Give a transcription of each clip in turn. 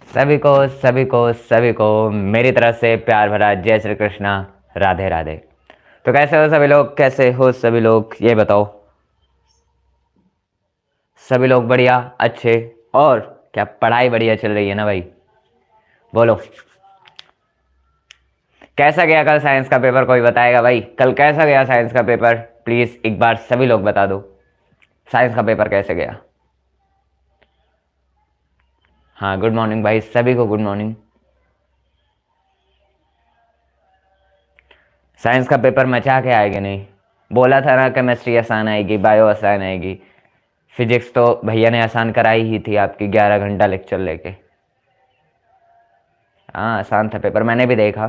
सभी को मेरी तरफ से प्यार भरा जय श्री कृष्णा। राधे राधे। तो कैसे हो सभी लोग, कैसे हो सभी लोग, ये बताओ। सभी लोग बढ़िया, अच्छे। और क्या पढ़ाई बढ़िया चल रही है ना भाई? बोलो, कैसा गया कल साइंस का पेपर? कोई बताएगा भाई, कल कैसा गया साइंस का पेपर? प्लीज एक बार सभी लोग बता दो, साइंस का पेपर कैसे गया? हाँ, गुड मॉर्निंग भाई, सभी को गुड मॉर्निंग। साइंस का पेपर मचा के आएगा नहीं? बोला था ना, केमिस्ट्री आसान आएगी, बायो आसान आएगी। फिजिक्स तो भैया ने आसान कराई ही थी आपकी, 11 घंटा लेक्चर लेके। हाँ, आसान था पेपर, मैंने भी देखा।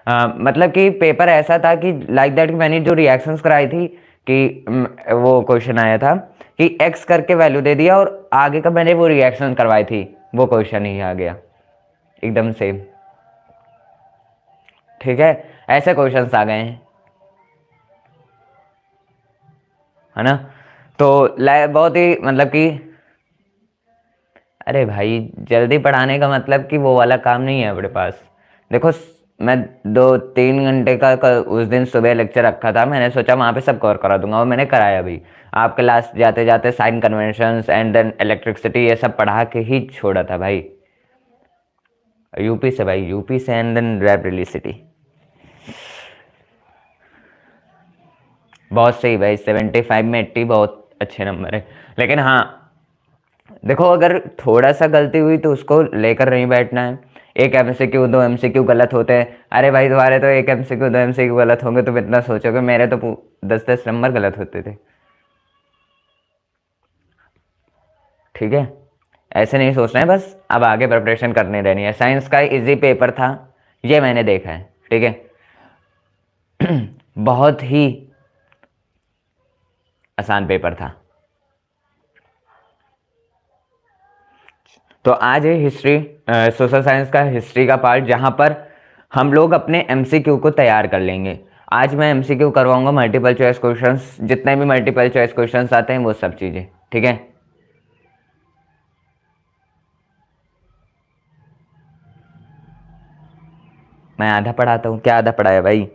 मतलब कि पेपर ऐसा था कि लाइक दैट, मैंने जो रिएक्शंस कराई थी कि वो क्वेश्चन आया था कि एक्स करके वैल्यू दे दिया और आगे का मैंने वो रिएक्शन करवाई थी, वो क्वेश्चन ही आ गया एकदम सेम। ठीक है, ऐसे क्वेश्चंस आ गए हैं, है ना? तो बहुत ही मतलब कि, अरे भाई जल्दी पढ़ाने का मतलब कि वो वाला काम नहीं है अपने पास। देखो, मैं 2-3 घंटे का उस दिन सुबह लेक्चर रखा था, मैंने सोचा वहाँ पे सब कवर करा दूंगा और मैंने कराया भी। आप क्लास जाते जाते sign conventions and then electricity ये सब पढ़ा के ही छोड़ा था भाई। यूपी से भाई, यूपी से एंड देन रैपिडिटी। बहुत सही भाई, 75 में 80 बहुत अच्छे नंबर है। लेकिन हाँ, देखो अगर थोड़ा सा गलती हुई तो उसको लेकर नहीं बैठना है। एक एमसीक्यू, 2 एमसीक्यू गलत होते हैं, अरे भाई तुम्हारे तो एक एमसीक्यू 2 एमसीक्यू गलत होंगे, तुम इतना सोचोगे, मेरे तो 10-10 नंबर गलत होते थे। ठीक है, ऐसे नहीं सोचना है, बस अब आगे प्रिपरेशन करनी रहनी है। साइंस का इजी पेपर था, ये मैंने देखा है। ठीक है बहुत ही आसान पेपर था। तो आज है हिस्ट्री, सोशल साइंस का हिस्ट्री का पार्ट, जहां पर हम लोग अपने एमसीक्यू को तैयार कर लेंगे। आज मैं एमसीक्यू करवाऊंगा, मल्टीपल चॉइस क्वेश्चंस, जितने भी मल्टीपल चॉइस क्वेश्चंस आते हैं वो सब चीजें। ठीक है, मैं आधा पढ़ाता हूँ क्या? आधा पढ़ाया भाई?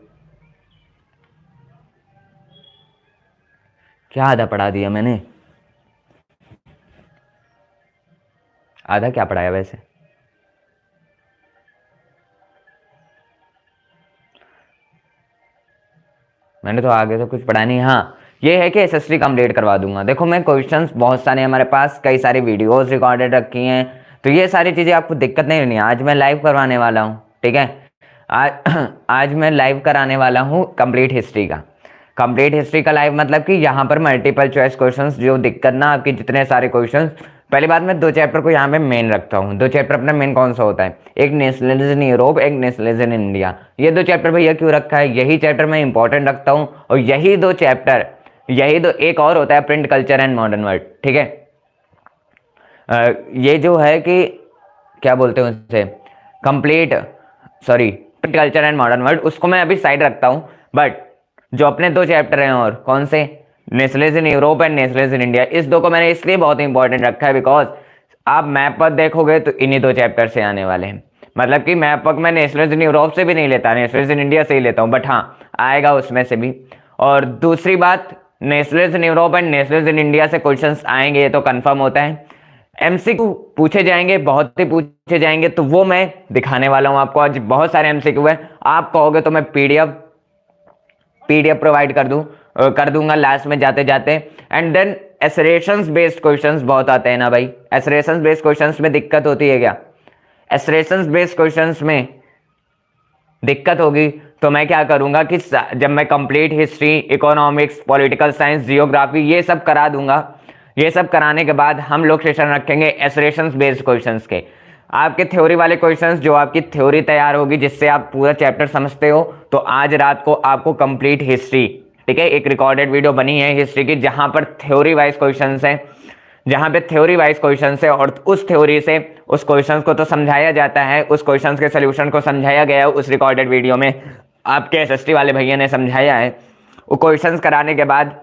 क्या आधा पढ़ा दिया मैंने? आधा क्या पढ़ाया वैसे? मैंने तो आगे तो कुछ पढ़ा नहीं। हाँ, ये है कि एसएसटी कंप्लीट करवा दूंगा। देखो, मैं क्वेश्चंस बहुत सारे, हमारे पास कई सारी वीडियोस रिकॉर्डेड रखी हैं, तो ये सारी चीज़ें आपको दिक्कत नहीं होनी है। आज मैं लाइव करवाने वाला हूँ, ठीक है? आज आज मैं लाइव कराने वाला हूँ कंप्लीट हिस्ट्री का। कंप्लीट हिस्ट्री का लाइव मतलब कि यहाँ पर मल्टीपल चॉइस क्वेश्चंस, जो दिक्कत ना आपकी, जितने सारे क्वेश्चंस। पहली बात, मैं 2 चैप्टर को यहाँ पे मेन रखता हूँ। 2 चैप्टर अपना मेन कौन सा होता है? एक नेशनलिज्म इन यूरोप, एक नेशनलिज्म इन इंडिया। ये 2 चैप्टर भैया क्यों रखा है? यही चैप्टर मैं इंपॉर्टेंट रखता हूँ, और यही दो एक और होता है, print culture and modern world. ठीक है, ये जो है कि क्या बोलते हैं उसे, complete, sorry, print culture and modern world, उसको मैं अभी साइड रखता हूँ। बट जो अपने 2 चैप्टर हैं, और कौन से, nationalism in Europe and nationalism in India, इस दो को मैंने इसलिए बहुत इंपॉर्टेंट रखा है बिकॉज आप मैप पर देखोगे तो इन्हीं 2 चैप्टर से आने वाले हैं। मतलब कि मैप पर मैं नेशनलिज्म इन यूरोप से भी नहीं लेता, नेशनलिज्म इन इंडिया से ही लेता हूँ, बट हाँ आएगा उसमें से भी। और दूसरी बात, nationalism in Europe and nationalism in India से क्वेश्चंस आएंगे, ये तो कंफर्म होता है। एमसीक्यू पूछे जाएंगे, बहुत ही पूछे जाएंगे, तो वो मैं दिखाने वाला हूं आपको। आज बहुत सारे एमसीक्यू है, आप कहोगे तो मैं पीडीएफ प्रोवाइड कर दूंगा लास्ट में जाते जाते। एंड देन एसरेशंस बेस्ड क्वेश्चंस बहुत आते हैं ना भाई। एसरेशंस बेस्ड क्वेश्चंस में दिक्कत होती है क्या? एसरेशंस बेस्ड क्वेश्चंस में दिक्कत होगी तो मैं क्या करूंगा कि जब मैं complete history, economics, political science, geography ये सब करा दूंगा, ये सब कराने के बाद हम लोग सेशन रखेंगे एसरेशंस बेस्ड क्वेश्चंस के। आपके थ्योरी वाले क्वेश्चंस, जो आपकी थ्योरी तैयार होगी जिससे आप पूरा चैप्टर समझते हो, तो आज रात को आपको कंप्लीट हिस्ट्री, ठीक है, एक रिकॉर्डेड वीडियो बनी है हिस्ट्री की, जहां पर थ्योरी वाइज क्वेश्चंस हैं, जहां पे थ्योरी वाइज क्वेश्चन है, और उस थ्योरी से उस क्वेश्चन को तो समझाया जाता है, उस क्वेश्चन के सोल्यूशन को समझाया गया है उस रिकॉर्डेड वीडियो में। आपके एसएसटी वाले भैया ने समझाया है। वो क्वेश्चंस कराने के बाद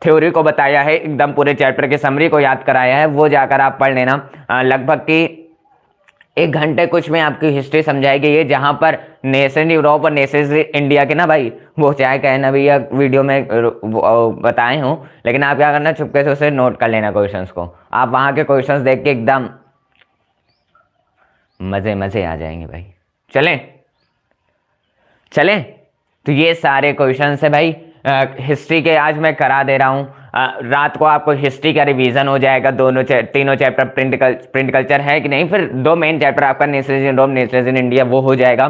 थ्योरी को बताया है, एकदम पूरे चैप्टर के समरी को याद कराया है, वो जाकर आप पढ़ लेना। लगभग की 1 घंटे कुछ में आपकी हिस्ट्री समझाएगी ये, जहां पर नेशन यूरोप और नेशन इंडिया के ना भाई वो चाहे कहे ना भैया वीडियो में बताए हूँ, लेकिन आप क्या करना चुपके से उसे नोट कर लेना क्वेश्चंस को। आप वहां के क्वेश्चंस देख के एकदम मजे मजे आ जाएंगे भाई। चलें चलें, तो ये सारे क्वेश्चंस है भाई हिस्ट्री के, आज मैं करा दे रहा हूँ। रात को आपको हिस्ट्री का रिवीजन हो जाएगा, तीनों चैप्टर, प्रिंट कल्चर है कि नहीं, फिर 2 मेन चैप्टर आपका नेशनलिज्म यूरोप, नेशनलिज्म इंडिया, वो हो जाएगा।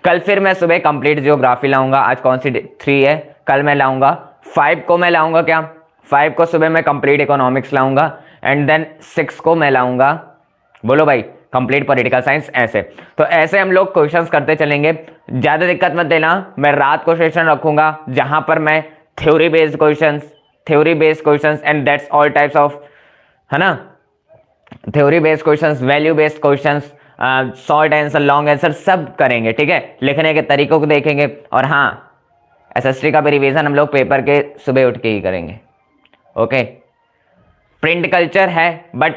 कल फिर मैं सुबह कंप्लीट जियोग्राफी लाऊंगा। आज कौन सी 3 है, कल मैं लाऊंगा 5 को, मैं लाऊंगा क्या 5 को सुबह मैं कंप्लीट इकोनॉमिक्स लाऊंगा, एंड देन 6 को मैं लाऊंगा, बोलो भाई, कंप्लीट पॉलिटिकल साइंस। ऐसे तो ऐसे हम लोग क्वेश्चंस करते चलेंगे, ज्यादा दिक्कत मत देना। मैं रात को सेशन रखूंगा जहां पर मैं theory based questions and that's all types of, है ना, theory based questions, value based questions, short answer, long answer सब करेंगे, ठीक है। लिखने के तरीकों को देखेंगे, और हाँ एसएसटी का भी रिवीजन हम लोग पेपर के सुबह उठ के ही करेंगे। ओके, प्रिंट कल्चर है, बट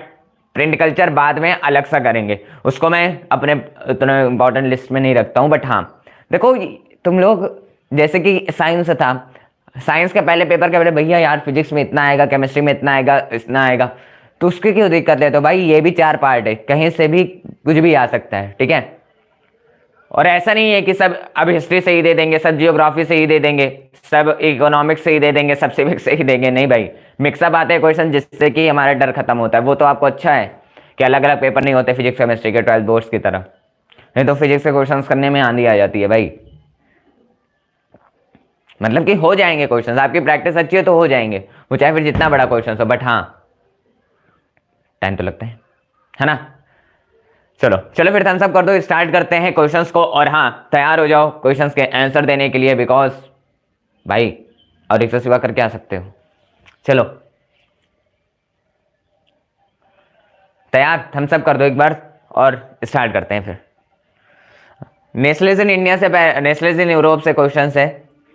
प्रिंट कल्चर बाद में अलग सा करेंगे, उसको मैं अपने उतना इंपॉर्टेंट लिस्ट में नहीं रखता हूं। बट हाँ देखो, तुम लोग जैसे कि साइंस था, साइंस के पहले पेपर के पहले भैया यार फिजिक्स में इतना आएगा, केमिस्ट्री में इतना आएगा, इतना आएगा, तो उसकी क्यों दिक्कत है? तो भाई ये भी 4 पार्ट है, कहीं से भी कुछ भी आ सकता है, ठीक है। और ऐसा नहीं है कि सब अब हिस्ट्री से ही दे देंगे, सब जियोग्राफी से ही दे देंगे, सब इकोनॉमिक्स से ही दे देंगे, सब सिविक्स से ही देंगे, नहीं भाई, मिक्सअप आते हैं क्वेश्चन, जिससे कि हमारा डर खत्म होता है। वो तो आपको अच्छा है कि अलग अलग पेपर नहीं होते फिजिक्स केमिस्ट्री के 12th बोर्ड्स की तरह, नहीं तो फिजिक्स के क्वेश्चन करने में आंधी आ जाती है भाई। मतलब कि हो जाएंगे क्वेश्चन, आपकी प्रैक्टिस अच्छी है तो हो जाएंगे, वो चाहे फिर जितना बड़ा क्वेश्चन हो, बट हाँ टाइम तो लगता है ना। चलो चलो फिर थम्स अप कर दो, स्टार्ट करते हैं क्वेश्चंस को। और हाँ तैयार हो जाओ क्वेश्चंस के आंसर देने के लिए, बिकॉज भाई और इससे सिवा करके आ सकते हो। चलो तैयार, थम्स अप कर दो एक बार और स्टार्ट करते हैं। फिर नेशनलिज्म इंडिया से, नेशनलिज्म यूरोप से क्वेश्चंस है,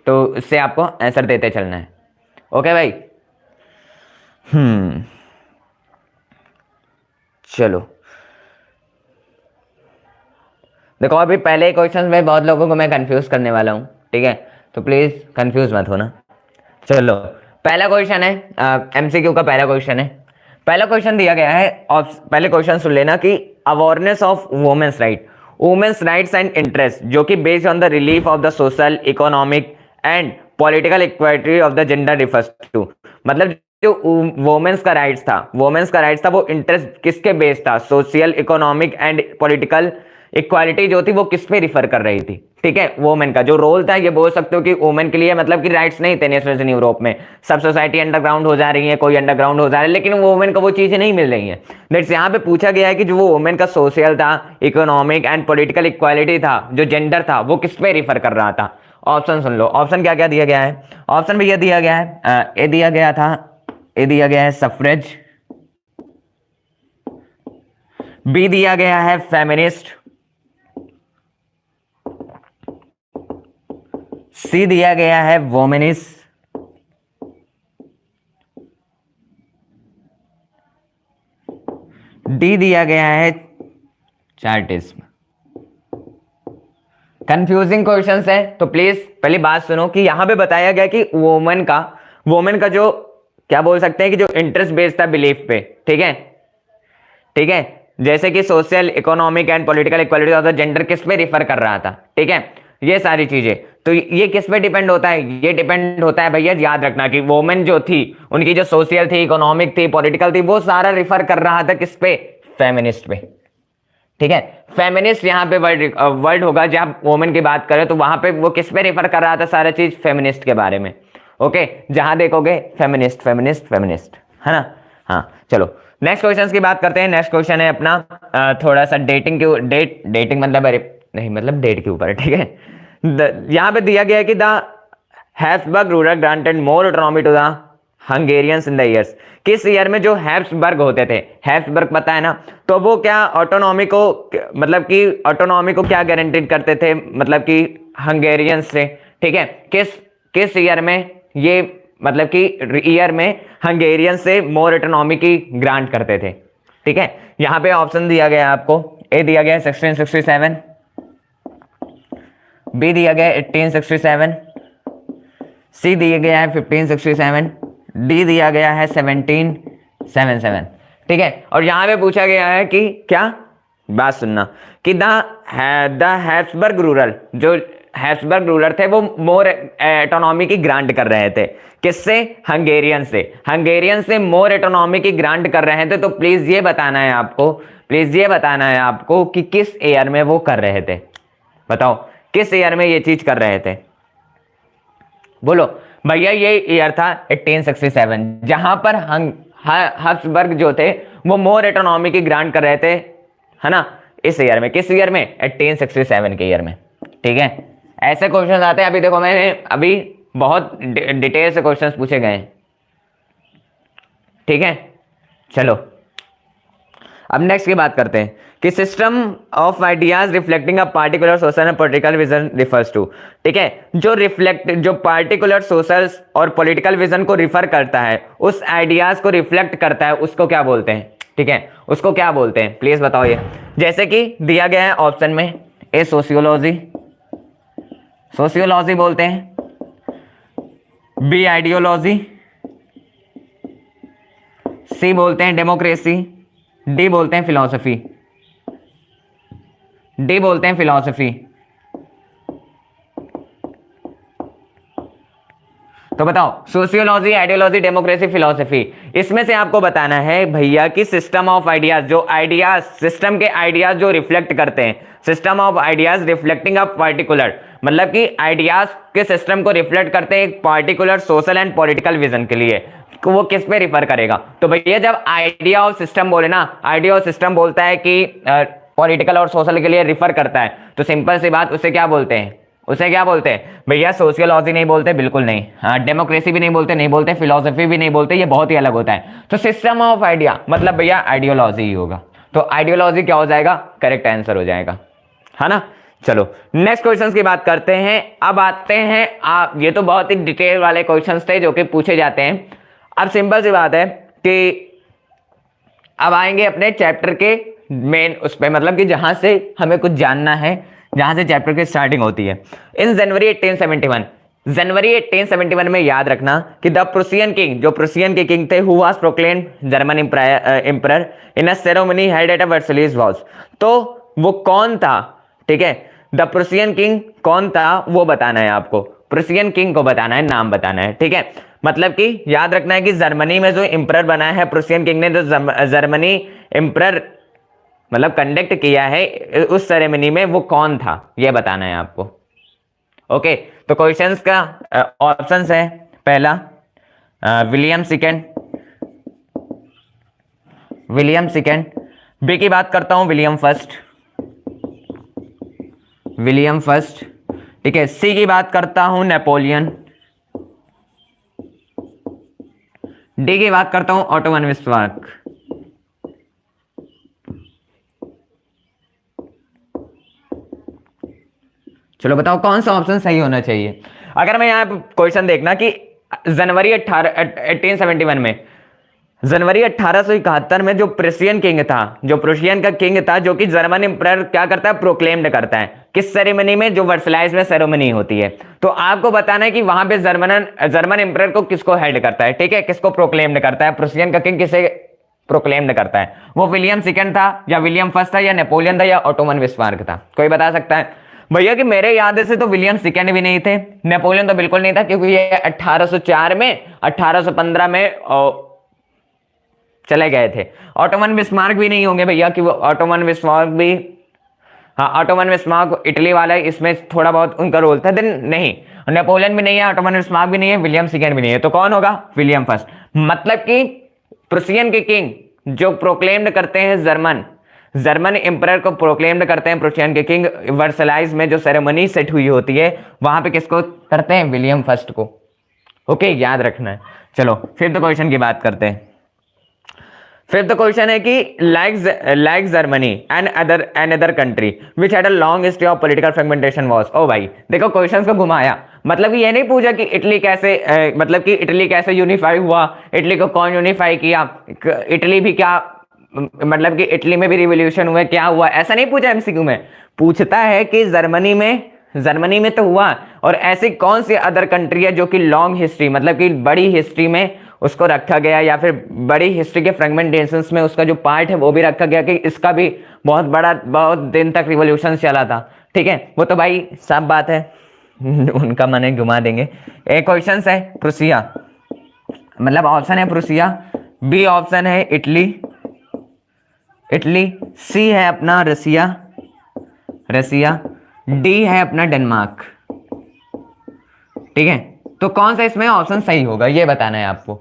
तो इससे आपको आंसर देते चलना है। ओके भाई, चलो देखो, अभी पहले क्वेश्चंस में बहुत लोगों को मैं कंफ्यूज करने वाला हूं, ठीक है, तो प्लीज कंफ्यूज मत होना। चलो पहला क्वेश्चन है, एमसीक्यू का पहला क्वेश्चन है। पहला क्वेश्चन दिया गया है, और पहले क्वेश्चन सुन लेना कि awareness of women's right, women's rights and interest, जो कि based on the relief of the social, economic and political equality of the gender refers to. मतलब जो वुमेन्स का राइट्स था वो इंटरेस्ट किसके बेस था, social, economic and political equality जो थी वो किस पे रिफर कर रही थी, ठीक है। वुमेन का जो रोल था, ये बोल सकते हो कि वुमेन के लिए मतलब कि राइट्स नहीं थे नेशनलिज्म यूरोप में, सब सोसाइटी अंडरग्राउंड हो जा रही है, कोई अंडरग्राउंड हो जा रहा है, लेकिन वुमेन को वो चीजें नहीं मिल रही है। दैट्स यहाँ पे पूछा गया है कि जो वो वुमेन का सोशल था, इकोनॉमिक एंड पॉलिटिकल इक्वालिटी था, जो जेंडर था, वो किस पे रिफर कर रहा था। ऑप्शन सुन लो, ऑप्शन क्या क्या दिया गया है। ऑप्शन भैया दिया गया है, ए दिया गया है सफ्रेज, बी दिया गया है फेमिनिस्ट, सी दिया गया है वोमेनिस्ट, डी दिया गया है चार्टिज्म। कंफ्यूजिंग क्वेश्चंस है, तो प्लीज पहली बात सुनो कि यहां पे बताया गया कि वुमेन का जो क्या बोल सकते हैं कि जो इंटरेस्ट बेस्ड था बिलीफ पे, ठीक है, जैसे कि social, economic and political equality of the gender किस पे रिफर कर रहा था, ठीक है, ये सारी चीजें। तो ये किस पे डिपेंड होता है, ये डिपेंड होता है भैया, याद रखना कि वुमेन जो थी, उनकी जो सोशल थी, इकोनॉमिक थी, पॉलिटिकल थी, वो सारा रिफर कर रहा था किस पे, फेमिनिस्ट पे, ठीक है। फेमिनिस्ट यहाँ पे वर्ड होगा, जब वुमेन की बात करें तो वहां पे वो किस पे रिफर कर रहा था, सारा चीज फेमिनिस्ट के बारे में। ओके, जहां देखोगे फेमिनिस्ट, है ना। हाँ चलो नेक्स्ट क्वेश्चन की बात करते हैं। नेक्स्ट क्वेश्चन है अपना थोड़ा सा डेटिंग मतलब नहीं, मतलब डेट के ऊपर, ठीक है। यहां पे दिया गया है कि the Habsburg ruler granted more autonomy to the Hungarians in the years. किस ईयर में जो हैब्सबर्ग होते थे, हैब्सबर्ग पता है ना, तो वो क्या ऑटोनॉमी को, मतलब कि ऑटोनॉमी को क्या गारंटेड करते थे, मतलब कि हंगेरियंस से, ठीक है। किस ईयर में ये, मतलब कि ईयर में हंगेरियन से मोर ऑटोनॉमी की ग्रांट करते थे, ठीक है। यहां पे ऑप्शन दिया गया है आपको, ए दिया गया है 1667, बी दिया गया है 1867, सी दिया गया है 1567, डी दिया गया है 1777। ठीक है, और यहां पे पूछा गया है कि क्या, बात सुनना, कि द हैब्सबर्ग रूलर, जो हैब्सबर्ग रूलर थे वो मोर ऑटोनॉमी की ग्रांट कर रहे थे, किससे, हंगेरियन से, हंगेरियन से मोर ऑटोनॉमी की ग्रांट कर रहे थे। तो प्लीज ये बताना है आपको, प्लीज ये बताना है आपको कि किस ईयर में वो कर रहे थे, बताओ किस ईयर में ये चीज कर रहे थे, बोलो भैया। ये ईयर था 1867, जहां पर हैब्सबर्ग जो थे वो मोर ऑटोनॉमी की ग्रांट कर रहे थे, है ना, इस ईयर में, किस ईयर में, 1867 के ईयर में। ठीक है, ऐसे क्वेश्चन आते हैं। अभी देखो मैंने अभी बहुत डिटेल से क्वेश्चन पूछे गए हैं। ठीक है, चलो अब नेक्स्ट की बात करते हैं कि system of ideas reflecting a particular social and political vision refers to. ठीक है, जो पार्टिकुलर सोशल और पॉलिटिकल विजन को रिफर करता है, उस आइडियाज को रिफ्लेक्ट करता है, उसको क्या बोलते हैं। ठीक है, उसको क्या बोलते हैं, प्लीज बताओ ये। जैसे कि दिया गया है ऑप्शन में, ए सोशियोलॉजी, सोशियोलॉजी बोलते हैं, बी आइडियोलॉजी, सी बोलते हैं डेमोक्रेसी, डी बोलते हैं फिलॉसफी, डी बोलते हैं फिलॉसफी। तो बताओ सोशियोलॉजी, आइडियोलॉजी, डेमोक्रेसी, फिलॉसफी, इसमें से आपको बताना है भैया कि सिस्टम ऑफ आइडियाज, जो आइडियाज, सिस्टम के आइडियाज जो रिफ्लेक्ट करते हैं, system of ideas reflecting a particular, मतलब कि आइडियाज के सिस्टम को रिफ्लेक्ट करते हैं एक particular social and political vision के लिए, वो किस पे रिफर करेगा। तो भैया जब आइडिया और सिस्टम बोले ना, आइडिया और सिस्टम बोलता है कि पॉलिटिकल और सोशल के लिए रिफर करता है, तो सिंपल सी बात, उसे क्या बोलते हैं, उसे क्या बोलते हैं भैया, सोशियोलॉजी नहीं बोलते, बिल्कुल नहीं, हाँ, डेमोक्रेसी भी नहीं बोलते, नहीं बोलते, फिलॉसफी भी नहीं बोलते, ये बहुत ही अलग होता है। तो सिस्टम ऑफ आइडिया मतलब भैया आइडियोलॉजी ही होगा, तो आइडियोलॉजी क्या हो जाएगा, करेक्ट आंसर हो जाएगा, है ना। चलो नेक्स्ट क्वेश्चंस की बात करते हैं। अब आते हैं आप, ये तो बहुत ही डिटेल वाले क्वेश्चंस थे जो कि पूछे जाते हैं। अब सिंपल सी बात है कि अब आएंगे अपने चैप्टर के मेन उस पे, मतलब कि जहां से हमें कुछ जानना है, जहां से चैप्टर की स्टार्टिंग होती है। इन जनवरी 1871, जनवरी 1871 में याद रखना कि द प्रुसियन किंग, जो प्रुसियन के किंग थे, who was proclaimed German emperor in a ceremony held at a Versailles walls. तो वो कौन था, ठीक है, द प्रुसियन किंग कौन था वो बताना है आपको, प्रुसियन किंग को बताना है, नाम बताना है। ठीक है, मतलब कि याद रखना है कि जर्मनी में जो एम्परर बना है प्रुसियन किंग ने, जो जर्मनी एम्परर मतलब कंडक्ट किया है उस सेरेमनी में, वो कौन था ये बताना है आपको। ओके, तो क्वेश्चंस का ऑप्शंस है, पहला William second, William second, B की बात करता हूं विलियम फर्स्ट, विलियम फर्स्ट, ठीक है, सी की बात करता हूं नेपोलियन, डी की बात करता हूं ऑटोमन बिस्मार्क। चलो बताओ कौन सा ऑप्शन सही होना चाहिए। अगर मैं यहां क्वेश्चन देखना कि जनवरी 1871 में, जनवरी 1871 में जो प्रुसियन किंग था, जो प्रुसियन का किंग था, जो कि जर्मन एम्परर क्या करता है, प्रोक्लेम्ड करता है किस सेरेमनी में, जो वर्साइलेस में सेरेमनी होती है। तो आपको बताना है कि वहां पे जर्मन एम्परर को किसको हेड करता है, ठीक है, किसको प्रोक्लेम्ड करता है, प्रुसियन का किंग किसे प्रोक्लेम्ड करता है, वो विलियम सेकंड था या विलियम फर्स्ट था या नेपोलियन था या ऑटोमन बिस्मार्क था, कोई बता सकता है भैया? कि मेरे याद से तो विलियम सेकंड भी नहीं थे, नेपोलियन तो बिल्कुल नहीं था, क्योंकि ये 1804 में 1815 में चले गए थे। ऑटोमन बिस्मार्क भी नहीं होंगे भैया, कि वो ऑटोमन बिस्मार्क भी, हाँ ऑटोमन बिस्मार्क इटली वाला है, इसमें थोड़ा बहुत उनका रोल था, देन नहीं, नेपोलियन भी नहीं है, ऑटोमन बिस्मार्क भी नहीं है, विलियम सेकंड भी नहीं है, तो कौन होगा, विलियम फर्स्ट। मतलब कि प्रुसियन के किंग जो प्रोक्लेम्ड करते हैं, जर्मन एम्परर को प्रोक्लेम्ड करते हैं प्रुसियन के किंग, वर्साइलेस में जो सेरेमनी सेट हुई होती है वहां पे किसको करते हैं, विलियम फर्स्ट को। ओके, याद रखना है। चलो फिफ्थ क्वेश्चन की बात करते हैं। फिफ्थ क्वेश्चन है कि like Germany and other country which had a long history of political fragmentation was. ओ भाई देखो क्वेश्चंस को घुमाया, मतलब कि ये नहीं पूछा कि इटली कैसे मतलब कि इटली कैसे यूनिफाई हुआ, इटली को कौन यूनिफाई किया, इटली भी क्या मतलब कि इटली में भी रिवॉल्यूशन हुआ, क्या हुआ, ऐसा नहीं पूछा एमसीक्यू में। पूछता है कि जर्मनी में तो हुआ, और ऐसी कौन सी अदर कंट्री है जो कि लॉन्ग हिस्ट्री, मतलब कि बड़ी हिस्ट्री में उसको रखा गया, या फिर बड़ी हिस्ट्री के फ्रेगमेंटेशंस में उसका जो पार्ट है वो भी रखा गया कि इसका भी बहुत बड़ा, बहुत दिन तक रिवॉल्यूशन चला था। ठीक है, वो तो भाई साफ बात है उनका मन है घुमा देंगे। एक क्वेश्चन है प्रूसिया, मतलब ऑप्शन है प्रूसिया, बी ऑप्शन है इटली, सी है अपना रसिया, डी है अपना डेनमार्क। ठीक है, तो कौन सा इसमें ऑप्शन सही होगा ये बताना है आपको।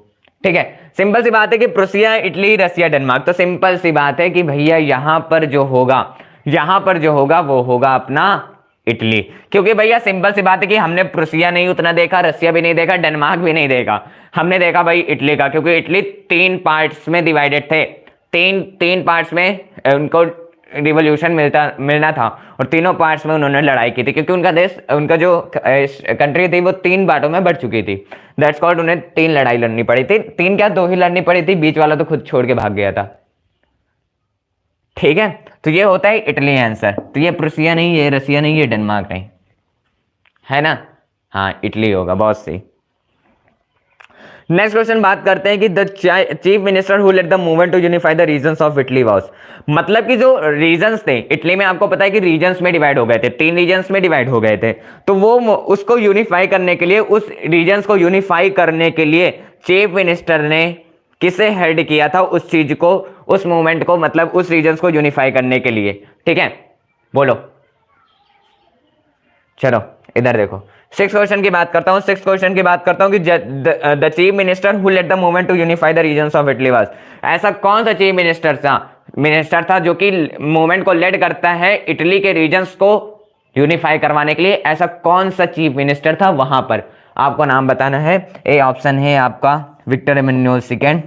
ठीक है, सिंपल सी बात है कि प्रूसिया, इटली, रसिया, डेनमार्क, तो सिंपल सी बात है कि भैया यहां पर जो होगा वो होगा अपना इटली, क्योंकि भैया सिंपल सी बात है कि हमने प्रूसिया नहीं उतना देखा, रसिया भी नहीं देखा, डेनमार्क भी नहीं देखा, हमने देखा भाई इटली का, क्योंकि इटली 3 पार्ट्स में डिवाइडेड थे, तीन पार्ट्स में उनको रिवॉल्यूशन मिलना था, और तीनों पार्ट्स में उन्होंने लड़ाई की थी, क्योंकि उनका देश, उनका जो कंट्री थी वो 3 पार्टों में बढ़ चुकी थी। दैट्स कॉल्ड, उन्हें 3 लड़ाई लड़नी पड़ी थी, 3 क्या 2 ही लड़नी पड़ी थी, बीच वाला तो खुद छोड़ के भाग गया था। ठीक है, तो ये होता है इटली आंसर। तो ये प्रूसिया नहीं, ये रसिया नहीं, ये डेनमार्क नहीं, है ना। हाँ, इटली होगा, बहुत सही। नेक्स्ट क्वेश्चन बात करते हैं कि the chief minister who led the movement to unify the regions of Italy was, मतलब कि जो रीजन्स थे इटली में, आपको पता है कि रीजन्स में डिवाइड हो गए थे, 3 रीजन्स में डिवाइड हो गए थे, तो वो उसको यूनिफाई करने के लिए, उस रीजन्स को यूनिफाई करने के लिए चीफ मिनिस्टर ने किसे हेड किया था उस चीज को, उस मूवमेंट को, मतलब उस रीजन्स को यूनिफाई करने के लिए। ठीक है, बोलो, चलो इधर देखो। 6 क्वेश्चन की बात करता हूं, 6 क्वेश्चन की बात करता हूं कि the chief minister who led the movement to unify the regions of Italy was, ऐसा कौन सा चीफ मिनिस्टर था जो कि मूवमेंट को लेड करता है इटली के रीजन्स को यूनिफाई करवाने के लिए, ऐसा कौन सा चीफ मिनिस्टर था, वहां पर आपको नाम बताना है। ए ऑप्शन है आपका Victor Emmanuel second,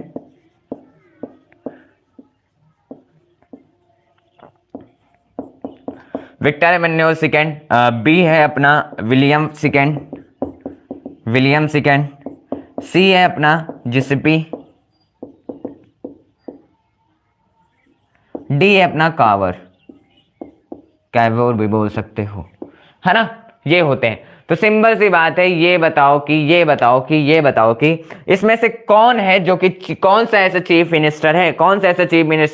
Victor Emmanuel second, B है अपना विलियम सेकेंड, सी है अपना जिसपी, डी है अपना कैवर भी बोल सकते हो, है ना। ये होते हैं, तो सिंपल सी बात है, ये बताओ कि इसमें से कौन है जो कि, कौन सा ऐसा चीफ मिनिस्टर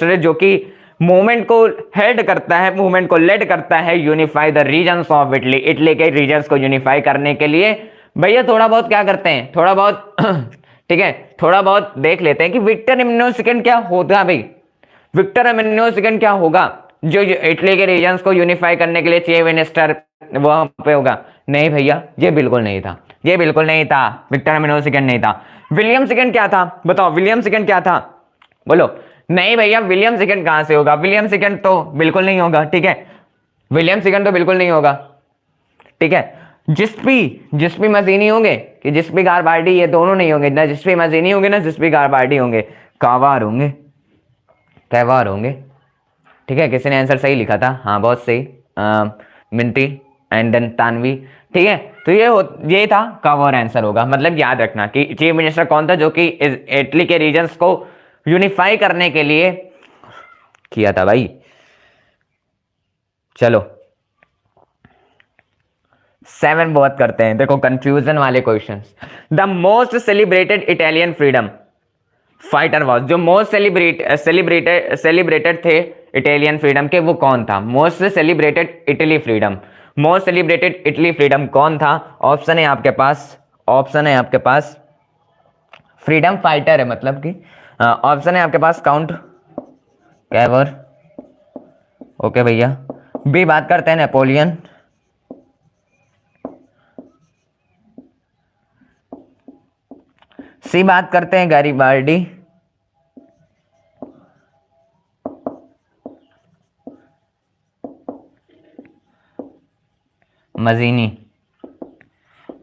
है जो कि मूवमेंट को हेड करता है, मूवमेंट को लेड करता है, unify the regions of Italy के रीजन्स को यूनिफाई करने के लिए। भैया थोड़ा बहुत क्या करते हैं, थोड़ा बहुत ठीक है, थोड़ा बहुत देख लेते हैं कि विक्टर एमेनुएल सेकेंड क्या होगा भाई, विक्टर एमेनुएल सेकेंड क्या होगा जो इटली के रीजन्स को यूनिफाई करने के लिए चीफ मिनिस्टर वहां पे होगा। नहीं भैया, ये बिल्कुल नहीं था, विक्टर एमेनुएल सेकेंड नहीं था। विलियम सेकेंड क्या था, बताओ, विलियम सेकेंड क्या था, बोलो। नहीं भैया, विलियम सेकेंड कहां से होगा, विलियम सेकेंड तो बिल्कुल नहीं होगा। ठीक है, विलियम सेकेंड तो बिल्कुल नहीं होगा। ठीक है, जिस्पी मजीनी होंगे कि जिस्पी गारबार्डी, ये दोनों नहीं होंगे ना, जिस्पी मजीनी होंगे ना जिस्पी गारबार्डी होंगे, कैवार होंगे। ठीक है, किसी ने आंसर सही लिखा था, हाँ बहुत सही, मिंटी एंड देन तानवी। ठीक है, तो ये था कैवार आंसर होगा। मतलब याद रखना कि चीफ मिनिस्टर कौन था जो कि इटली के रीजन्स को यूनिफाई करने के लिए किया था भाई। चलो 7 बहुत करते हैं, देखो कंफ्यूजन वाले questions. The most celebrated Italian freedom fighter was, जो मोस्ट सेलिब्रेटेड थे इटालियन फ्रीडम के, वो कौन था, मोस्ट सेलिब्रेटेड इटली फ्रीडम कौन था। ऑप्शन है आपके पास, फ्रीडम फाइटर है, मतलब कि ऑप्शन है आपके पास काउंट कैवर, ओके भैया। बी बात करते हैं नेपोलियन, सी बात करते हैं गैरिबाल्डी, मजीनी।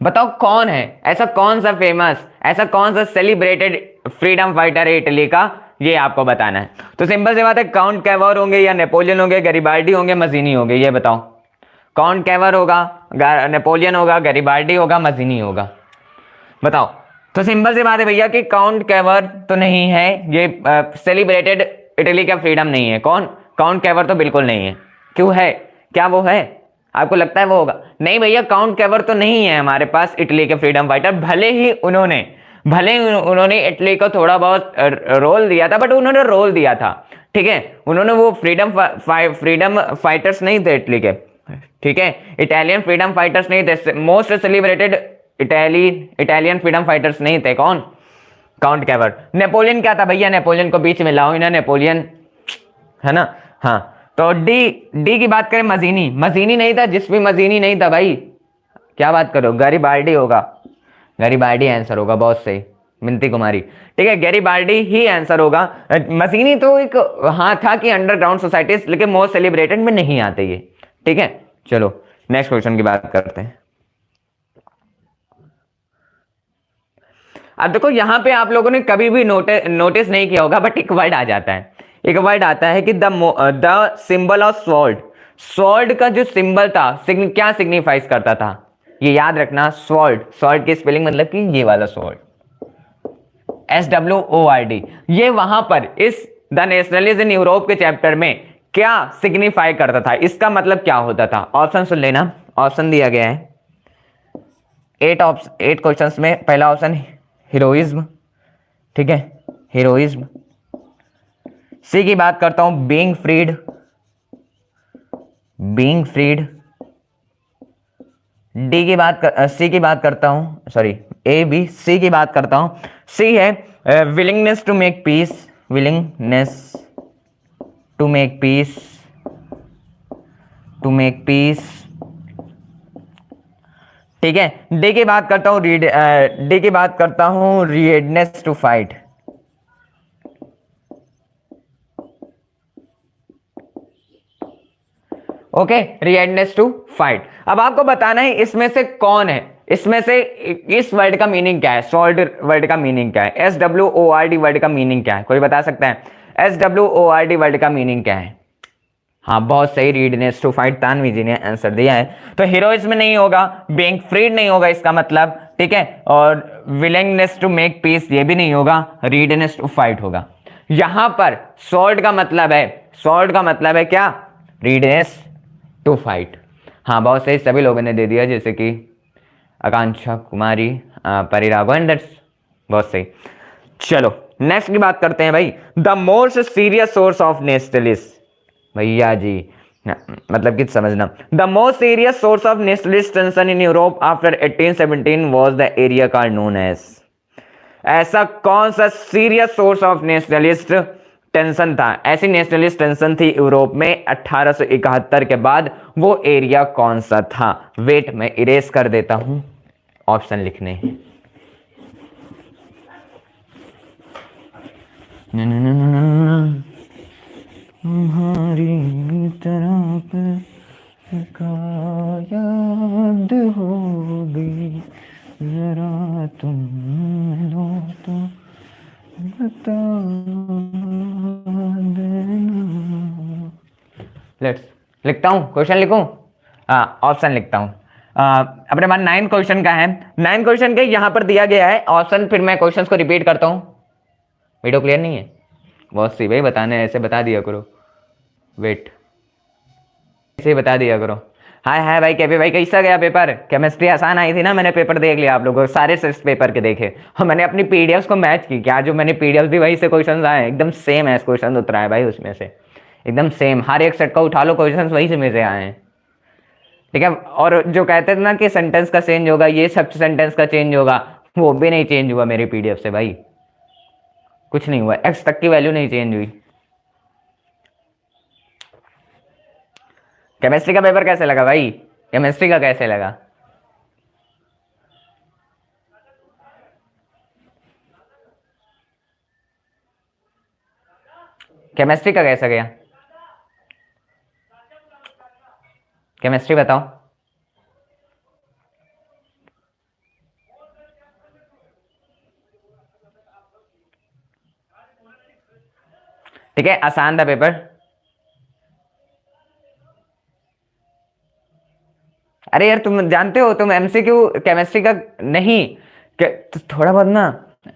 बताओ कौन है ऐसा, कौन सा फेमस, ऐसा कौन सा सेलिब्रेटेड फ्रीडम फाइटर है इटली का, ये आपको बताना है। तो सिंपल सी बात है, काउंट कैवर होंगे या नेपोलियन होंगे, गैरिबाल्डी होंगे, मजीनी होंगे, ये बताओ। काउंट कैवर होगा, नेपोलियन होगा, गैरिबाल्डी होगा, मजीनी होगा, बताओ। तो सिंपल सी बात है भैया कि काउंट कैवर तो नहीं है, ये सेलिब्रेटेड इटली का फ्रीडम नहीं है। कौन? काउंट कैवर तो बिल्कुल नहीं है। क्यों है? क्या वो है? आपको लगता है वो होगा? नहीं भैया, काउंट कैवर तो नहीं है हमारे पास इटली के फ्रीडम फाइटर। भले ही उन्होंने इटली को थोड़ा बहुत रोल दिया था, बट उन्होंने रोल दिया था, ठीक है। उन्होंने वो फ्रीडम फाइटर्स नहीं थे इटली के, ठीक है। इटालियन फ्रीडम फाइटर्स नहीं थे, most celebrated Italian freedom fighters नहीं थे। कौन? Count Cavour. नेपोलियन क्या था भैया? नेपोलियन को बीच में लाओ ही ना, नेपोलियन है ना। हाँ, तो डी की बात करें, मजीनी नहीं था, जिस भी मजीनी नहीं था भाई। क्या बात करो, गैरीबाल्डी होगा, गैरीबाल्डी आंसर होगा। बहुत सही मिंती कुमारी, ठीक है, गैरीबाल्डी ही आंसर होगा। मजीनी तो एक हाँ था कि अंडरग्राउंड सोसाइटीज, लेकिन मोस्ट सेलिब्रेटेड में नहीं आते ये, ठीक है। चलो नेक्स्ट क्वेश्चन की बात करते हैं। अब देखो यहां पे आप लोगों ने कभी भी नोटिस नहीं किया होगा, बट एक वर्ड आ जाता है, एक वर्ड आता है कि द सिंबल ऑफ स्वॉर्ड का जो सिंबल था क्या सिग्निफाइज करता था? ये याद रखना, स्वॉर्ड की स्पेलिंग मतलब कि ये वाला स्वॉर्ड, SWORD। ये वहां पर इस द नेशनलिज्म इन यूरोप के चैप्टर में क्या सिग्निफाई करता था, इसका मतलब क्या होता था? ऑप्शन सुन लेना, ऑप्शन दिया गया है 8 क्वेश्चंस में। पहला ऑप्शन हीरोइज्म, ठीक है, हीरोइज्म। सी की बात करता हूं, बीइंग फ्रीड। सी की बात करता हूं, सॉरी सी की बात करता हूं। सी है विलिंगनेस टू मेक पीस, ठीक है। डी की बात करता हूं redness to fight. Okay, redness to fight. अब आपको बताना है इसमें से कौन है, इसमें से इस वर्ड का मीनिंग क्या है, सॉल्ट वर्ड का मीनिंग क्या है, SWORD वर्ड का मीनिंग क्या है? कोई बता सकता है SWORD वर्ड का मीनिंग क्या है? हाँ बहुत सही, रीडनेस टू फाइट, तानवी जी ने आंसर दिया है। तो हीरोइज्म नहीं होगा, बीइंग फ्रीड नहीं होगा इसका मतलब, ठीक है, और विलिंगनेस टू मेक पीस ये भी नहीं होगा, रीडनेस टू फाइट होगा। यहां पर सॉल्ट का मतलब है क्या? रीडनेस टू फाइट। हाँ बहुत सही, सभी लोगों ने दे दिया, जैसे कि आकांक्षा कुमारी, परिराघवन, बहुत सही। चलो नेक्स्ट की बात करते हैं भाई। The most serious source of nationalist, भैया जी मतलब कि समझना, the most serious source of nationalist tension in Europe after 1817 was the area called known as. ऐसा कौन सा serious source of nationalist tension था, ऐसी नेशनलिस्ट टेंशन थी यूरोप में 1871 के बाद, वो एरिया कौन सा था? वेट मैं इरेज कर देता हूं, ऑप्शन लिखने हैं। तुम्हारी तरफ याद होगी जरा तुम लो तो बता देना। लेट्स लिखता हूं, क्वेश्चन लिखूं, ऑप्शन लिखता हूं। अपने पास 9 क्वेश्चन का है, 9 क्वेश्चन के यहां पर दिया गया है ऑप्शन, फिर मैं क्वेश्चंस को रिपीट करता हूं। वीडियो क्लियर नहीं है? बहुत सी भाई, बताने ऐसे बता दिया करो, वेट ऐसे बता दिया करो। हाय भाई कैफे भाई, कैसा गया पेपर? केमिस्ट्री आसान आई थी ना, मैंने पेपर देख लिया आप लोगों को, सारे पेपर के देखे, और मैंने अपनी पीडीएफ को मैच की, क्या जो मैंने पीडीएफ दी वही से क्वेश्चन आए, एकदम सेम है क्वेश्चन उतरा है भाई उसमें से, एकदम सेम, हर एक सेट का उठा लो क्वेश्चन वही से में से आए हैं, ठीक है। और जो कहते थे ना कि सेंटेंस का चेंज होगा, ये सब सेंटेंस का चेंज होगा, वो भी नहीं चेंज हुआ मेरी पीडीएफ से भाई, कुछ नहीं हुआ, एक्स तक की वैल्यू नहीं चेंज हुई। केमिस्ट्री का पेपर कैसे लगा भाई? केमिस्ट्री का कैसे लगा? केमिस्ट्री का कैसा गया? केमिस्ट्री बताओ। ठीक है, आसान था पेपर। अरे यार तुम जानते हो, तुम एमसीक्यू केमिस्ट्री का नहीं तो थोड़ा बहुत ना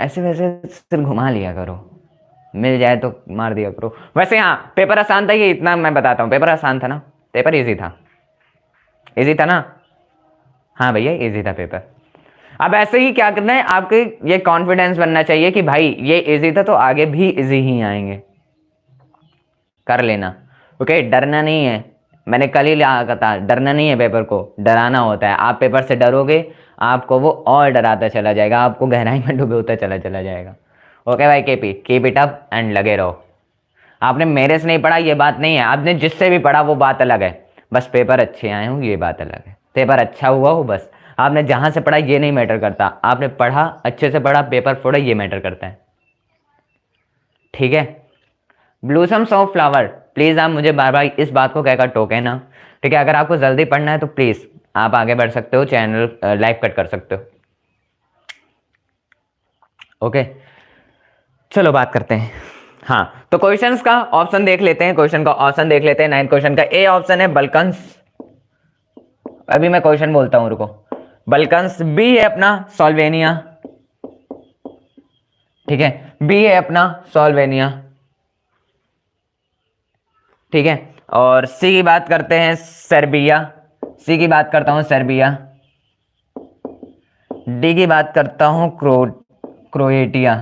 ऐसे वैसे सिर्फ घुमा लिया करो, मिल जाए तो मार दिया करो। वैसे हाँ, पेपर आसान था, ये इतना मैं बताता हूँ, पेपर आसान था ना, पेपर इजी था, इजी था ना। हाँ भैया इजी था पेपर। अब ऐसे ही क्या करना है, आपके ये कॉन्फिडेंस बनना चाहिए कि भाई ये इजी था तो आगे भी इजी ही आएंगे, कर लेना। ओके, डरना नहीं है, मैंने कल ही कहा था, डरना नहीं है, पेपर को डराना होता है। आप पेपर से डरोगे, आपको वो और डराता चला जाएगा, आपको गहराई में डुबोता चला चला जाएगा। ओके भाई, KP keep it up and लगे रहो। आपने मेरे से नहीं पढ़ा ये बात नहीं है, आपने जिससे भी पढ़ा वो बात अलग है, बस पेपर अच्छे आए हों ये बात अलग है, पेपर अच्छा हुआ हो बस। आपने जहां से पढ़ा ये नहीं मैटर करता, आपने पढ़ा अच्छे से पढ़ा, पेपर फोड़ा, ये मैटर करता है। ठीक है, ब्लूसम्स ऑफ फ्लावर, प्लीज आप मुझे बार बार इस बात को कहकर टोके ना। ठीक है, अगर आपको जल्दी पढ़ना है तो प्लीज आप आगे बढ़ सकते हो, चैनल लाइव कट कर सकते हो। ओके, चलो बात करते हैं। हाँ, तो क्वेश्चंस का ऑप्शन देख लेते हैं, क्वेश्चन का ऑप्शन देख लेते हैं। 9th क्वेश्चन का ए ऑप्शन है बल्कन्स, अभी मैं क्वेश्चन बोलता हूं रुको। बल्कन्स, बी है अपना सोल्वेनिया, ठीक है, बी है अपना सोल्वेनिया, ठीक है। और सी की बात करते हैं सर्बिया, सी की बात करता हूं सर्बिया, डी की बात करता हूं क्रोएटिया।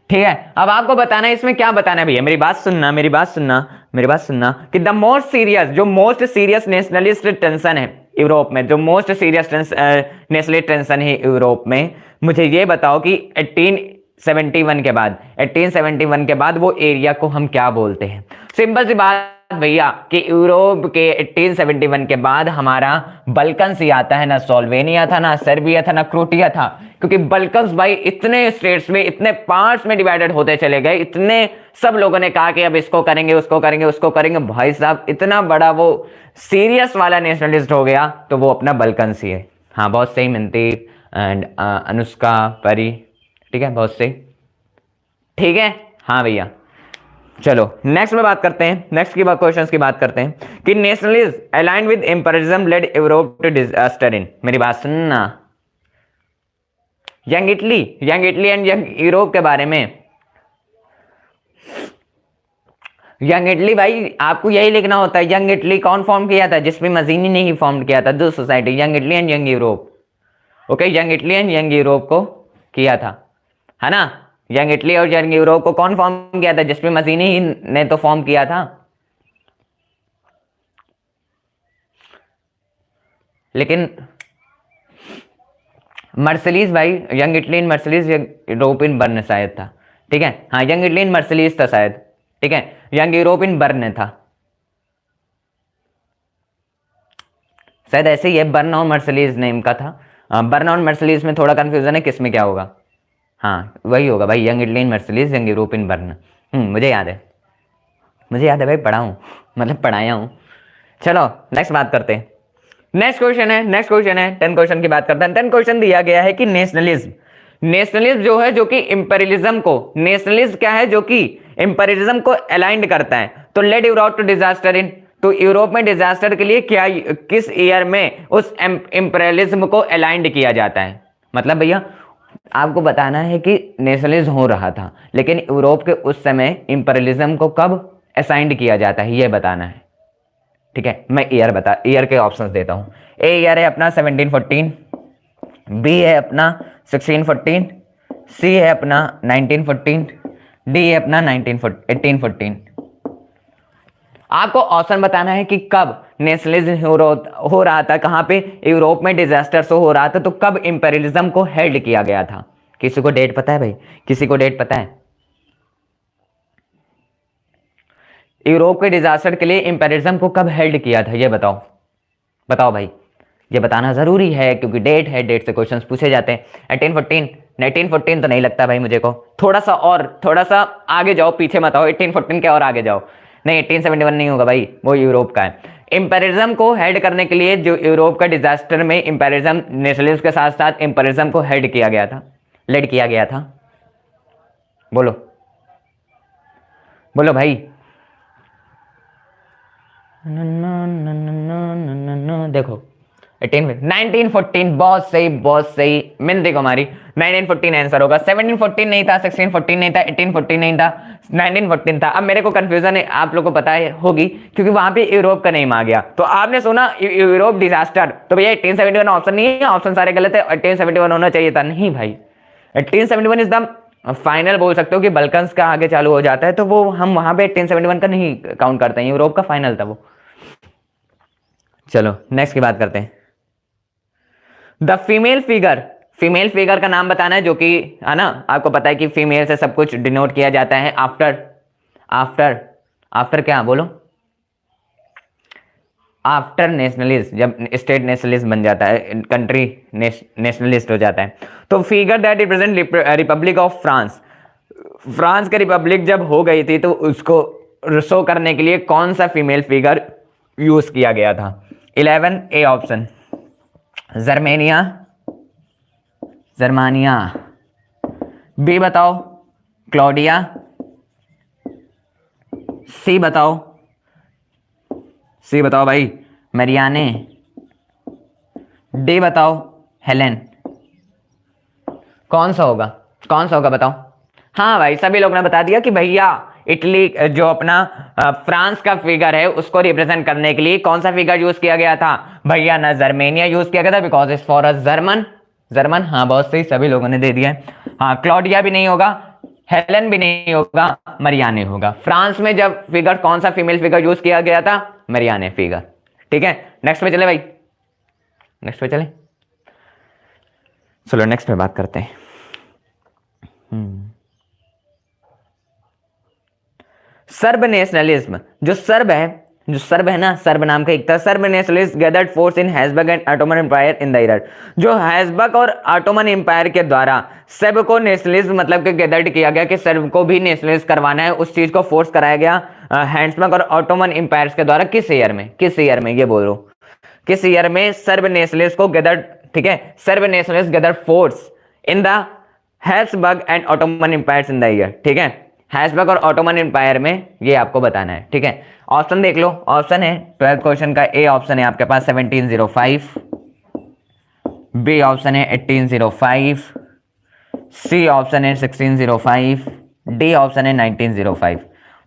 ठीक है, अब आपको बताना है इसमें क्या बताना है भैया, मेरी बात सुनना, मेरी बात सुनना, मेरी बात सुनना, कि द मोस्ट सीरियस, जो मोस्ट सीरियस नेशनलिस्ट टेंशन है यूरोप में, जो मोस्ट सीरियस नेशनलिस्ट टेंशन है यूरोप में, मुझे ये बताओ कि 1871 के बाद, 1871 के बाद वो एरिया को हम क्या बोलते हैं। सिंपल सी बात भैया कि यूरोप के 1871 के बाद हमारा बल्कन्स ही आता है, ना सोल्वेनिया था, ना सर्बिया था, ना क्रोटिया था, क्योंकि बल्कन्स भाई इतने स्टेट्स में, इतने पार्ट्स में डिवाइडेड होते चले गए, इतने सब लोगों ने कहा कि अब इसको करेंगे, उसको करेंगे, उसको करेंगे, भाई साहब इतना बड़ा वो सीरियस वाला नेशनलिस्ट हो गया, तो वो अपना बल्कन्स ही है। हाँ बहुत सही मनदीप एंड अनुष्का परी, ठीक है बहुत सही, ठीक है। हाँ भैया, चलो नेक्स्ट में बात करते हैं, नेक्स्ट की बात क्वेश्चंस की बात करते हैं कि nationalism aligned with imperialism led Europe to disaster in, मेरी बात सुनना, young Italy, young Italy and young Europe के बारे में। यंग इटली भाई आपको यही लिखना होता है, यंग इटली कौन फॉर्म किया था, जिसमें मजीनी ने ही फॉर्म किया था, दो society, young Italy and young Europe. Okay, young Italy and young Europe को किया था, है ना। यंग इटली और यंग यूरोप को कौन फॉर्म किया था, जिसमें मजीनी ही ने तो फॉर्म किया था। लेकिन मर्सलीज भाई, young Italy in Marseilles Europe in Bern शायद था, ठीक है। हाँ यंग इटली इन मर्सलीज था शायद, ठीक है, यंग यूरोप इन बर्न था शायद, ऐसे ही है, बर्न और मर्सलीज नेम का था। बर्न और मर्सलीज में थोड़ा कंफ्यूजन है, किस में क्या होगा। हाँ वही होगा भाई, young Italy in Marseilles young Europe in Bern. मुझे याद है, मुझे याद है भाई, पढ़ा हूँ, मतलब पढ़ाया हूँ। चलो नेक्स्ट बात करते हैं, नेक्स्ट क्वेश्चन है, नेक्स्ट क्वेश्चन है, 10 क्वेश्चन की बात करते हैं। 10 क्वेश्चन दिया गया है कि नेशनलिज्म, नेशनलिज्म जो है, जो कि इंपेरियलिज्म को, नेशनलिज्म क्या है, जो कि इंपेरियलिज्म को अलाइंड करता है, तो led Europe to disaster in, तो यूरोप में डिजास्टर के लिए क्या, किस ईयर में उस इंपेरियलिज्म को अलाइंड किया जाता है। मतलब भैया आपको बताना है कि नेशनलिज्म हो रहा था, लेकिन यूरोप के उस समय इंपेरियलिज्म को कब असाइंड किया जाता है, यह बताना है। ठीक है, मैं ईयर बता, ईयर के ऑप्शंस देता हूं। ए ईयर है अपना 1714, बी है अपना 1614, सी है अपना 1914, डी है अपना 1814। आपको ऑप्शन बताना है कि कब नेशनलिज्म हो रहा था, कहां पे यूरोप में डिजास्टर शो हो रहा था, तो कब इंपेरियलिज्म को हेल्ड किया गया था। किसी को डेट पता है भाई, किसी को डेट पता है। यूरोप के डिजास्टर के लिए इंपेरियलिज्म को कब हेल्ड किया था, ये बताओ, बताओ भाई, ये बताना जरूरी है, क्योंकि डेट है, डेट से क्वेश्चंस पूछे जाते हैं। 1814, 1914 तो नहीं लगता भाई मुझे को, थोड़ा सा और, थोड़ा सा आगे जाओ, पीछे मत आओ, 1814 के और आगे जाओ। नहीं 1871 नहीं होगा भाई, वो यूरोप का है। इंपेरियलिज्म को हेल्ड करने के लिए, जो यूरोप का डिजास्टर में इंपेरियलिज्म, नेशनलिज्म के साथ साथ इंपेरियलिज्म को हेल्ड किया गया था, लेड किया गया था, बोलो बोलो भाई। देखो 1914, बहुत सही बहुत सही, मिनती कुमारी। 1914 आंसर होगा। 1714 नहीं था, 1614 नहीं था, 1814 नहीं था, 1914 था। अब मेरे को कंफ्यूजन है, आप लोगों को पता है होगी, क्योंकि वहां पे यूरोप का नेम आ गया। तो आपने सुना यूरोप डिजास्टर, तो भैया 1871 ऑप्शन नहीं है, ऑप्शन सारे गलत है। 1871 होना चाहिए था, नहीं भाई। 1871 इज द फाइनल बोल सकते हो कि बल्कन्स का आगे चालू हो जाता है, तो वो हम वहां पे 1871 का नहीं काउंट करते हैं, यूरोप का फाइनल था वो। चलो नेक्स्ट की बात करते हैं। द फीमेल फिगर का नाम बताना है, जो कि है ना, आपको पता है कि फीमेल से सब कुछ डिनोट किया जाता है। आफ्टर आफ्टर आफ्टर क्या बोलो, आफ्टर नेशनलिस्ट, जब स्टेट नेशनलिस्ट बन जाता है, कंट्री नेशनलिस्ट हो जाता है। तो figure that represent Republic of France, France की रिपब्लिक जब हो गई थी, तो उसको शो करने के लिए कौन सा फीमेल फिगर यूज किया गया था? 11 ए ऑप्शन जर्मेनिया, जर्मानिया। बी बताओ क्लॉडिया, सी बताओ भाई मरियाने, डी बताओ हेलेन। कौन सा होगा बताओ। हाँ भाई, सभी लोग ने बता दिया कि भैया इटली, जो अपना फ्रांस का फिगर है, उसको रिप्रेजेंट करने के लिए कौन सा फिगर यूज किया गया था भैया? ना जर्मेनिया यूज किया गया था, because it's for a German. हाँ बहुत सही, सभी लोगों ने दे दिया है। हाँ, क्लॉडिया भी नहीं होगा, हेलेन भी नहीं होगा, मरियाने होगा। फ्रांस में जब फिगर, कौन सा फीमेल फिगर यूज किया गया था? मरियाने फिगर। ठीक है, नेक्स्ट पे चले भाई, नेक्स्ट पे चले। चलो नेक्स्ट पे बात करते हैं। सर्ब नेशनलिज्म, जो सर्ब है ना, सर्ब नाम का एक था। Serb nationalist gathered force in Habsburg and Ottoman empire in the year, जो हैसबर्ग और ऑटोमन एम्पायर के द्वारा सर्ब को नेशनलिज्म मतलब कि गैदर्ड किया गया कि सर्ब को भी नेशनलिस्ट करवाना है, उस चीज को फोर्स कराया गया हैसबर्ग और ऑटोमन एम्पायर के द्वारा। किस ईयर में ये बोल रहा हूं, किस ईयर में सर्ब नेशनलिस्ट को गैदर्ड, ठीक है, Serb nationalist gathered force in the Habsburg and Ottoman empire in the year. ठीक है, हैसबर्ग और ऑटोमन एम्पायर में, ये आपको बताना है। ठीक है, ऑप्शन देख लो, ऑप्शन है 12th क्वेश्चन का। ए ऑप्शन है आपके पास 1705, बी ऑप्शन है 1805, सी ऑप्शन है 1605, डी ऑप्शन है 1905।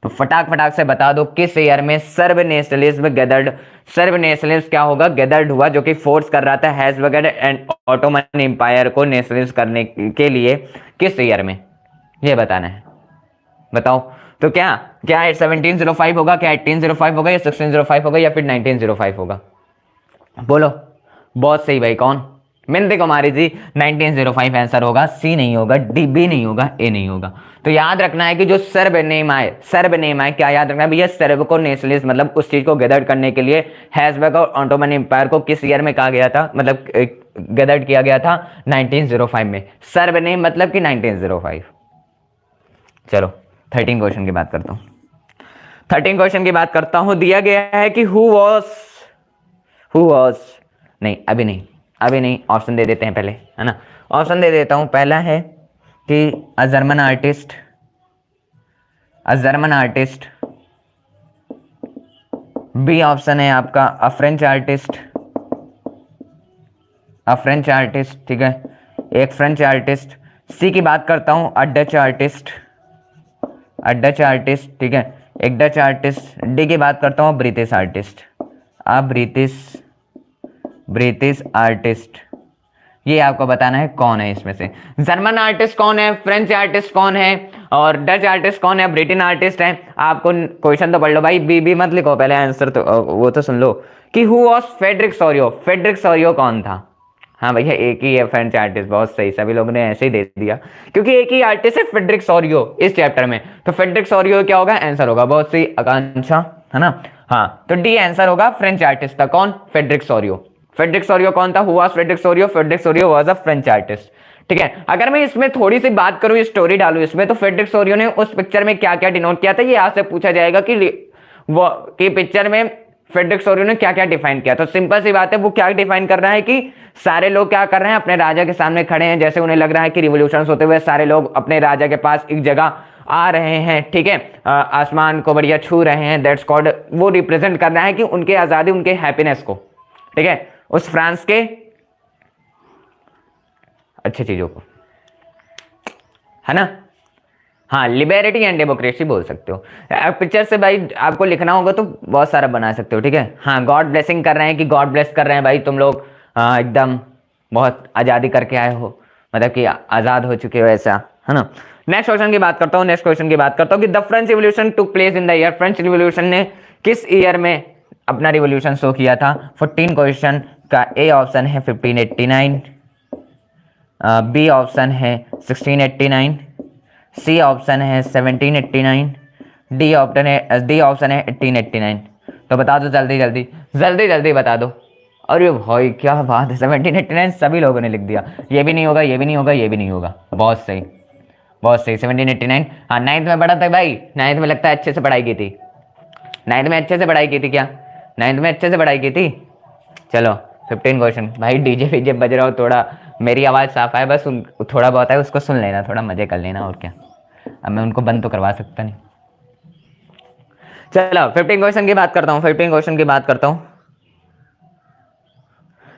तो फटाक से बता दो किस ईयर में SERB nationalism gathered, SERB nationalism क्या होगा, गैदर्ड हुआ, जो कि फोर्स कर रहा था हैसबर्ग एंड ऑटोमन एम्पायर को नेशनलिस्ट करने के लिए, किस ईयर में, ये बताना है। बताओ तो क्या 1705 होगा, क्या 1805 होगा, या 1605 होगा, या फिर 1905 होगा? बोलो। बहुत सही भाई, कौन? मिनती कुमारी जी। 1905 आंसर होगा, सी नहीं होगा, डी, बी नहीं होगा, ए नहीं होगा। तो याद रखना है कि जो सर्ब नेम आए, क्या याद रखना है भैया? सर्ब को नेशनलिस्ट मतलब उस चीज को गैदर्ड करने के लिए हैसबर्ग और ऑटोमन एम्पायर को किस ईयर में कहा गया था, मतलब गैदर्ड किया गया था? 1905 में। सर्ब नेम मतलब कि 1905। चलो 13 क्वेश्चन की बात करता हूं। 13 क्वेश्चन की बात करता हूं। दिया गया है कि हु वॉज नहीं, अभी नहीं, ऑप्शन दे देते हैं पहले, है ना। ऑप्शन दे देता हूं। पहला है कि a German artist, B option है आपका अ फ्रेंच आर्टिस्ट, ठीक है, एक फ्रेंच आर्टिस्ट। सी की बात करता हूं, अ डच आर्टिस्ट, ठीक है, एक डच आर्टिस्ट। डी की बात करता हूँ ब्रिटिश आर्टिस्ट, ब्रिटिश आर्टिस्ट। ये आपको बताना है कौन है इसमें से। जर्मन आर्टिस्ट कौन है, फ्रेंच आर्टिस्ट कौन है, और डच आर्टिस्ट कौन है, ब्रिटेन आर्टिस्ट है। आपको क्वेश्चन तो पढ़ लो भाई, बी मत लिखो, पहले आंसर तो वो तो सुन लो कि हु वॉज फ्रेडरिक सोरियो कौन था? हाँ भैया, एक ही है फ्रेंच आर्टिस्ट, बहुत सही, सभी लोगों ने ऐसे ही दे दिया, क्योंकि एक ही आर्टिस्ट है फ्रेडरिक सोरियो इस चैप्टर में। तो फ्रेडरिक सोरियो क्या होगा, आंसर होगा। बहुत सही आकांक्षा, है ना। हाँ, तो डी आंसर होगा, फ्रेंच आर्टिस्ट था कौन, फ्रेडरिक सोरियो कौन था, who was Frederick Sorio was a French artist. ठीक है, अगर मैं इसमें थोड़ी सी बात करूं, स्टोरी डालूं इसमें, तो फ्रेडरिक सोरियो ने उस पिक्चर में क्या क्या डिनोट किया था, ये आपसे पूछा जाएगा कि पिक्चर में फ्रेडरिक सोरियो ने क्या क्या डिफाइन किया। तो सिंपल सी बात है, वो क्या डिफाइन कर रहा है कि सारे लोग क्या कर रहे हैं, अपने राजा के सामने खड़े हैं, जैसे उन्हें लग रहा है कि रिवॉल्यूशन होते हुए सारे लोग अपने राजा के पास एक जगह आ रहे हैं, ठीक है, आसमान को बढ़िया छू रहे हैं, दैट्स कॉल्ड, वो रिप्रेजेंट कर रहा है कि उनके आजादी, उनके हैप्पीनेस को, ठीक है, उस फ्रांस के अच्छी चीजों को, है ना। हाँ, लिबर्टी एंड डेमोक्रेसी बोल सकते हो। पिक्चर से भाई आपको लिखना होगा तो बहुत सारा बना सकते हो, ठीक है। हाँ, गॉड ब्लेसिंग कर रहे हैं कि गॉड ब्लेस कर रहे हैं भाई तुम लोग, एकदम बहुत आज़ादी करके आए हो, मतलब कि आज़ाद हो चुके हो, ऐसा, है ना। नेक्स्ट क्वेश्चन की बात करता हूँ, नेक्स्ट क्वेश्चन की बात करता हूँ कि the French revolution took place in the year, French revolution ने किस ईयर में अपना रिवॉल्यूशन शो किया था। 14 क्वेश्चन का ए ऑप्शन है 1589, बी ऑप्शन है 1689, सी ऑप्शन है 1789, डी ऑप्शन है 1889। तो बता दो जल्दी जल्दी, जल्दी जल्दी बता दो। अरे भाई क्या बात है, 1789 सभी लोगों ने लिख दिया। ये भी नहीं होगा, ये भी नहीं होगा, ये भी नहीं होगा, बहुत सही, बहुत सही, 1789। हाँ, नाइन्थ में पढ़ा था भाई, नाइन्थ में लगता है अच्छे से पढ़ाई की थी, नाइन्थ में अच्छे से पढ़ाई की थी क्या, नाइन्थ में अच्छे से पढ़ाई की थी। चलो 15 क्वेश्चन भाई, डीजे वीजे बज रहा हो, थोड़ा मेरी आवाज़ साफ है, बस थोड़ा बहुत है उसको सुन लेना, थोड़ा मजे कर लेना, और क्या। अब मैं उनको बंद तो करवा सकता नहीं। चलो 15 क्वेश्चन की बात करता हूँ, 15 क्वेश्चन की बात करता हूँ।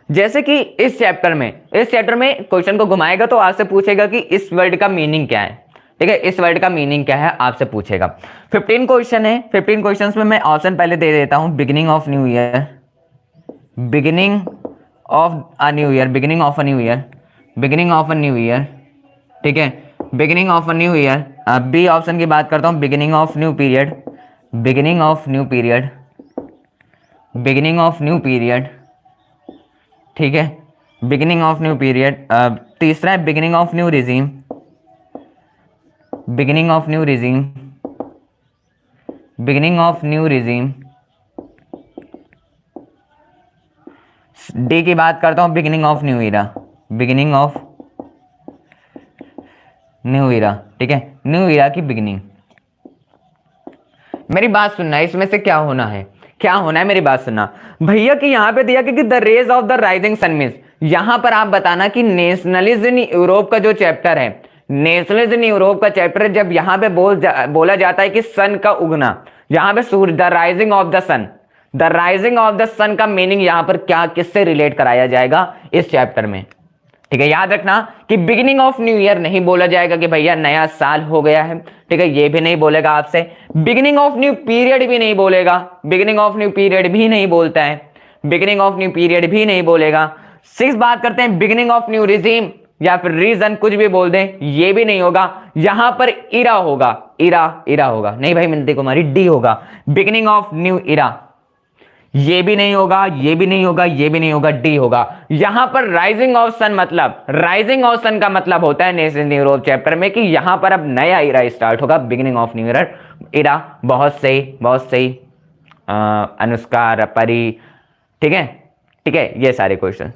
जैसे कि इस चैप्टर में क्वेश्चन को घुमाएगा तो आपसे पूछेगा कि इस वर्ड का मीनिंग क्या है, ठीक है, इस वर्ड का मीनिंग क्या है आपसे पूछेगा। 15 क्वेश्चन है, 15 क्वेश्चंस में मैं ऑप्शन पहले दे देता हूं। Beginning of new year, beginning of a new year, beginning of a new year, beginning of a new year, ठीक है, beginning of a new year. B option की बात करता हूं, beginning of new period, beginning of new period, beginning of new period, ठीक है, beginning of new period. तीसरा है beginning of new regime, beginning of new regime, beginning of new regime. D की बात करता हूं, beginning of new era, beginning of new era, ठीक है, न्यू ईरा की बिगिनिंग। मेरी बात सुनना, इसमें से क्या होना है, क्या होना है, मेरी बात सुनना भैया। कि यहां पे दिया कि the rays of the rising sun means, यहां पर आप बताना कि नेशनलिज्म इन यूरोप का जो चैप्टर है, नेशनलिज्म इन यूरोप का चैप्टर, जब यहां पे बोला जाता है कि सन का उगना, यहां पे सूर्य, the rising of the sun, the rising of the sun का मीनिंग यहां पर क्या, किससे रिलेट कराया जाएगा इस चैप्टर में, ठीक है। याद रखना कि बिगिनिंग ऑफ न्यू ईयर नहीं बोला जाएगा कि भैया नया साल हो गया है, ठीक है, ये भी नहीं बोलेगा आपसे। बिगिनिंग ऑफ न्यू पीरियड भी नहीं बोलेगा, बिगिनिंग ऑफ न्यू पीरियड भी नहीं बोलता है, बिगिनिंग ऑफ न्यू पीरियड भी नहीं बोलेगा। 6 बात करते हैं बिगिनिंग ऑफ न्यू रिजीम या फिर रीजन, कुछ भी बोल दें, ये भी नहीं होगा। यहां पर इरा होगा, इरा होगा, नहीं भाई मिनती कुमारी, डी होगा, बिगिनिंग ऑफ न्यू इरा। ये भी नहीं होगा, ये भी नहीं होगा, ये भी नहीं होगा, डी होगा। यहां पर राइजिंग ऑफ सन, मतलब राइजिंग ऑफ सन का मतलब होता है नेशनल यूरोप चैप्टर में कि यहां पर अब नया इरा स्टार्ट होगा, बिगिनिंग ऑफ न्यू इरा। बहुत सही, बहुत सही, अनुष्का परी, ठीक है, ठीक है, ये सारे क्वेश्चन।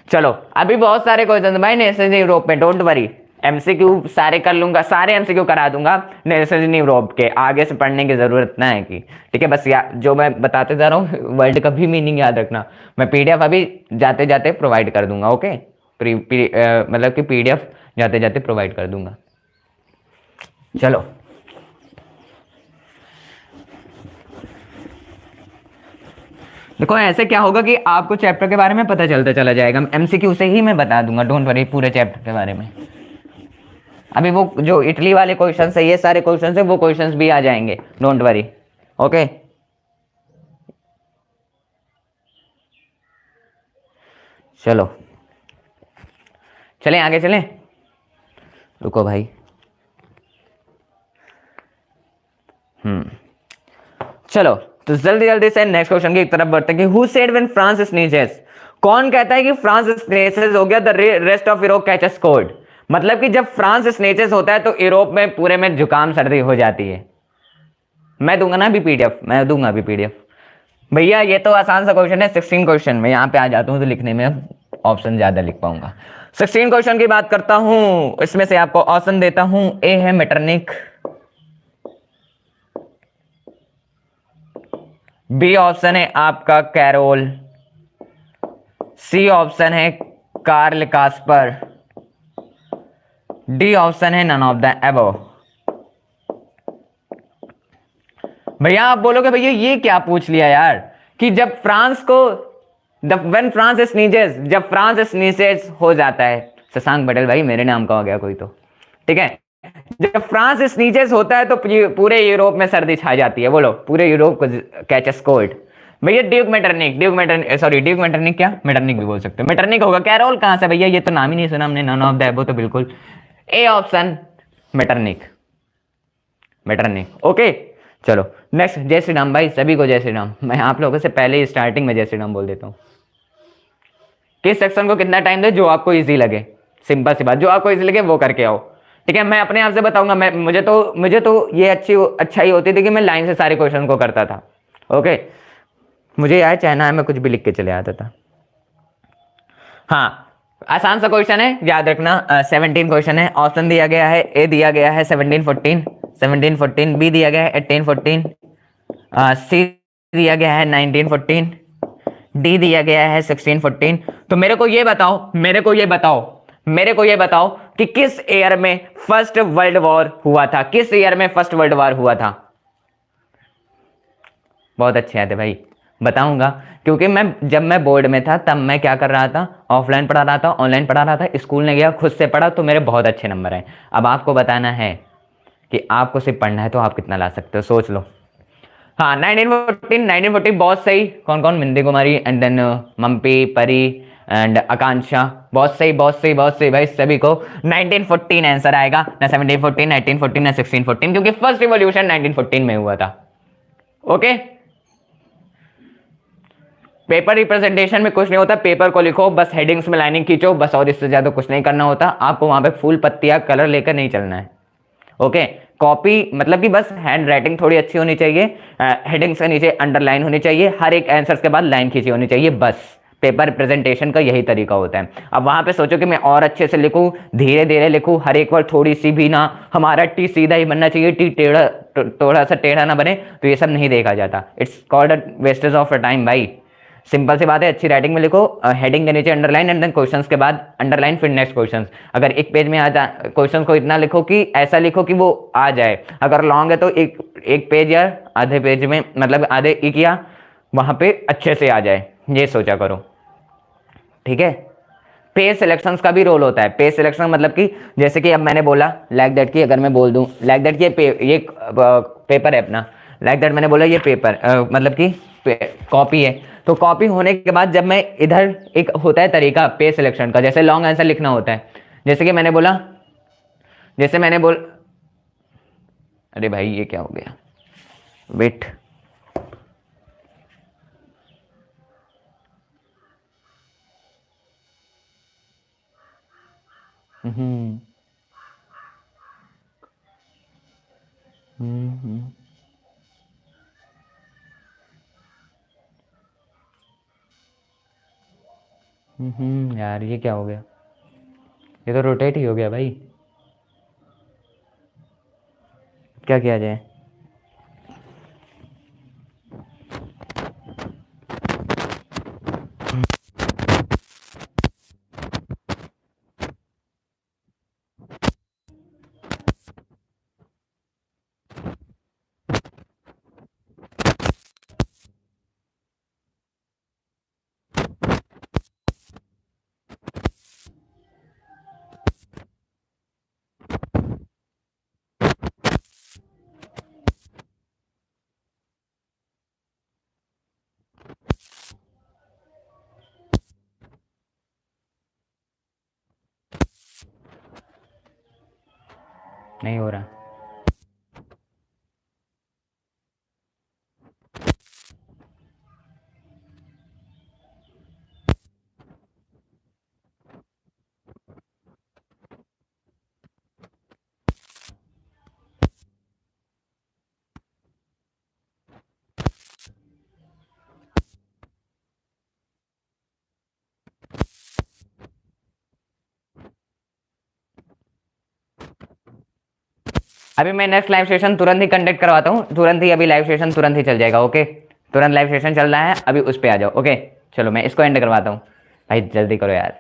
चलो अभी बहुत सारे क्वेश्चन भाई नेशनल यूरोप में, डोंट वरी, एमसीक्यू सारे कर लूंगा, सारे एमसीक्यू करा दूंगा नेशनल यूरोप के, आगे से पढ़ने की जरूरत ना है कि, ठीक है। बस जो मैं बताते जा रहा हूँ वर्ड का भी मीनिंग याद रखना। मैं पीडीएफ अभी जाते जाते प्रोवाइड कर दूंगा, ओके, मतलब कि पीडीएफ जाते जाते प्रोवाइड कर दूंगा। चलो देखो, ऐसे क्या होगा कि आपको चैप्टर के बारे में पता चलता चला जाएगा, एमसीक्यू से ही मैं बता दूंगा, डोंट वरी, पूरे चैप्टर के बारे में। अभी वो जो इटली वाले क्वेश्चन है, ये सारे क्वेश्चन है, वो क्वेश्चंस भी आ जाएंगे, डोंट वरी, ओके। चलो चलें आगे चलें, रुको भाई। चलो तो जल्दी जल्दी से नेक्स्ट क्वेश्चन की तरफ बढ़ते हैं कि who said when France sneezes, कौन कहता है कि फ्रांस स्नीजेस हो गया the rest of Europe catches cold. मतलब कि जब फ्रांस स्नीजेस होता है तो यूरोप में पूरे में जुकाम सर्दी हो जाती है। मैं दूंगा ना अभी पीडीएफ, मैं दूंगा अभी पीडीएफ भैया। ये तो आसान सा क्वेश्चन है, 16 क्वेश्चन में यहाँ पे आ जाता हूँ तो लिखने में ऑप्शन ज्यादा लिख पाऊंगा। 16 क्वेश्चन की बात करता हूं, इसमें से आपको ऑप्शन देता हूं। ए है मेटरनिक, बी ऑप्शन है आपका कैरोल, सी ऑप्शन है कार्ल कास्पर, डी ऑप्शन है नन ऑफ द अबव। भैया आप बोलोगे भैया ये क्या पूछ लिया यार, कि जब फ्रांस को व्हेन फ्रांस स्नीजेस, जब फ्रांस स्नीजेस हो जाता है, शशांक पटेल भाई मेरे नाम का हो गया कोई तो, ठीक है। जब फ्रांस स्नीजेस होता है तो पूरे यूरोप में सर्दी छा जाती है, बोलो पूरे यूरोप को कैचेस कोल्ड। भैया Duke Metternich, sorry Duke Metternich, क्या मेटरनिक भी बोल सकते हो, मेटरनिक होगा। कैरोल कहां से भैया, ये तो नाम ही नहीं सुना हमने, नन ऑफ द अबव, तो बिल्कुल A option Metternich, Metternich. Okay चलो नेक्स्ट, जय श्री राम भाई, सभी को जय श्री राम। मैं आप लोगों से पहले ही स्टार्टिंग में जय श्री राम बोल देता हूँ। किस सेक्शन को कितना टाइम दे, जो आपको इजी लगे, सिंपल सी बात, जो आपको इजी लगे वो करके आओ, ठीक है। मैं अपने आप से बताऊंगा, मैं मुझे तो ये अच्छाई होती थी कि मैं लाइन से सारे क्वेश्चन को करता था। ओके मुझे यार चाइना है, मैं कुछ भी लिख के चले आता था। हाँ आसान सा क्वेश्चन है, याद रखना। 17 क्वेश्चन है, ऑप्शन दिया गया है, ए दिया गया है 17 14, बी दिया गया है 18 14, सी दिया गया है 19 14, डी दिया गया है 16 14। तो मेरे को ये बताओ कि किस ईयर में फर्स्ट वर्ल्ड वॉर हुआ था, किस ईयर में फर्स्ट वर्ल्ड वॉर हुआ था। बहुत अच्छे आते भाई, बताऊंगा, क्योंकि जब मैं बोर्ड में था तब मैं क्या कर रहा था, ऑफलाइन पढ़ा रहा था, ऑनलाइन पढ़ा रहा था, स्कूल ने गया, खुद से पढ़ा, तो मेरे बहुत अच्छे नंबर आए। अब आपको बताना है कि आपको सिर्फ पढ़ना है तो आप कितना ला सकते हो, सोच लो। हाँ 1914 बहुत सही। कौन कौन, मिंदी कुमारी एंड देन मम्पी, परी एंड आकांक्षा, बहुत सही भाई, सभी को 1914 आंसर आएगा, ना 1714, 1914 ना 1614, क्योंकि फर्स्ट रिवॉल्यूशन 1914 में हुआ था। ओके पेपर रिप्रेजेंटेशन में कुछ नहीं होता, पेपर को लिखो बस, हेडिंग्स में लाइनिंग खींचो बस, और इससे ज्यादा कुछ नहीं करना होता आपको। वहां पे फूल पत्तियां कलर लेकर नहीं चलना है। ओके कॉपी मतलब कि बस हैंड राइटिंग थोड़ी अच्छी होनी चाहिए, हेडिंग्स के नीचे अंडरलाइन होनी चाहिए, हर एक आंसर्स के बाद लाइन खींची होनी चाहिए, बस पेपर प्रेजेंटेशन का यही तरीका होता है। अब वहां पे सोचो कि मैं और अच्छे से लिखूं, धीरे धीरे लिखूं, हर एक बार थोड़ी सी भी ना, हमारा टी सीधा ही बनना चाहिए, टी टेढ़ा थोड़ा सा टेढ़ा ना बने, तो ये सब नहीं देखा जाता। It's called a wastage of time भाई, सिंपल सी बात है। अच्छी राइटिंग में लिखो, हेडिंग के नीचे अंडरलाइन एंड देन क्वेश्चंस के बाद अंडरलाइन, फिर नेक्स्ट क्वेश्चंस। अगर एक पेज में आ जाए क्वेश्चंस को इतना लिखो कि ऐसा लिखो कि वो आ जाए, अगर लॉन्ग है तो एक पेज या आधे पेज में, मतलब आधे एक या वहां पे अच्छे से आ जाए, ये सोचा करो, ठीक है। पेज सिलेक्शंस का भी रोल होता है। पेज सिलेक्शन मतलब कि जैसे कि अब मैंने बोला लाइक दैट की, अगर मैं बोल दूं लाइक दैट ये पेपर है अपना, लाइक दैट मैंने बोला ये पेपर मतलब कि कॉपी है, तो कॉपी होने के बाद जब मैं इधर, एक होता है तरीका पेज सिलेक्शन का, जैसे लॉन्ग आंसर लिखना होता है, जैसे कि मैंने बोला, अरे भाई ये क्या हो गया, वेट, हम्म यार ये क्या हो गया, ये तो रोटेट ही हो गया भाई, क्या किया जाए। नहीं हो रहा, अभी मैं नेक्स्ट लाइव सेशन तुरंत ही कंडक्ट करवाता हूँ, तुरंत ही, अभी लाइव सेशन तुरंत ही चल जाएगा। ओके तुरंत लाइव सेशन चल रहा है, अभी उस पर आ जाओ। ओके चलो मैं इसको एंड करवाता हूँ भाई, जल्दी करो यार।